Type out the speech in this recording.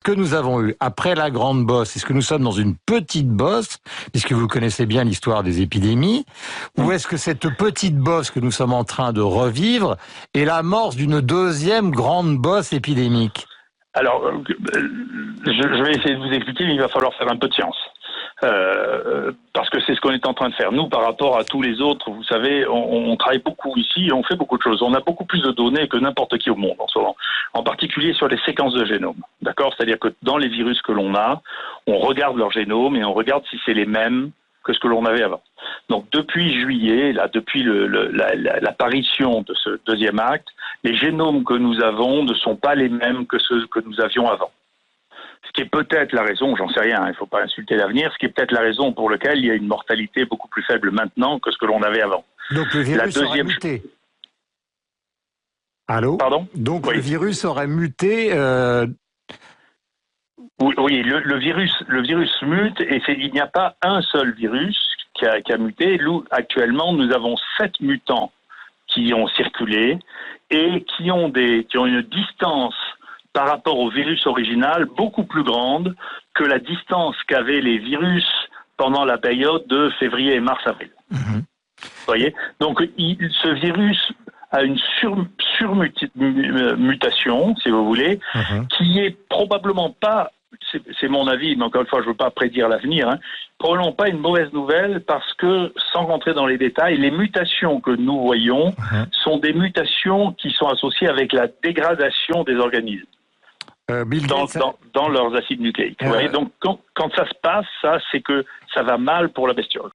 que nous avons eu après la grande bosse, est-ce que nous sommes dans une petite bosse, puisque vous connaissez bien l'histoire des épidémies, ou est-ce que cette petite bosse que nous sommes en train de revivre est l'amorce d'une deuxième grande bosse épidémique? Alors, je vais essayer de vous expliquer, mais il va falloir faire un peu de science. Parce que c'est ce qu'on est en train de faire. Nous, par rapport à tous les autres, vous savez, on travaille beaucoup ici et on fait beaucoup de choses. On a beaucoup plus de données que n'importe qui au monde en ce moment. En particulier sur les séquences de génome. D'accord? C'est-à-dire que dans les virus que l'on a, on regarde leur génome et on regarde si c'est les mêmes que ce que l'on avait avant. Donc depuis juillet, là, depuis l'apparition de ce deuxième acte, les génomes que nous avons ne sont pas les mêmes que ceux que nous avions avant. Ce qui est peut-être la raison, j'en sais rien, il ne faut pas insulter l'avenir, ce qui est peut-être la raison pour laquelle il y a une mortalité beaucoup plus faible maintenant que ce que l'on avait avant. Donc le virus aurait muté. Allô? Pardon? Donc oui. Le virus aurait muté. Oui, le virus mute et il n'y a pas un seul virus qui a muté. Actuellement, nous avons 7 mutants qui ont circulé et qui ont une distance par rapport au virus original beaucoup plus grande que la distance qu'avaient les virus pendant la période de février et mars-avril. Vous voyez? Donc, ce virus a une surmutation, si vous voulez, qui est probablement pas, c'est mon avis, mais encore une fois, je ne veux pas prédire l'avenir, probablement pas une mauvaise nouvelle parce que, sans rentrer dans les détails, les mutations que nous voyons sont des mutations qui sont associées avec la dégradation des organismes. Dans leurs acides nucléiques. Vous voyez, donc, quand ça se passe, ça, c'est que ça va mal pour la bestiole.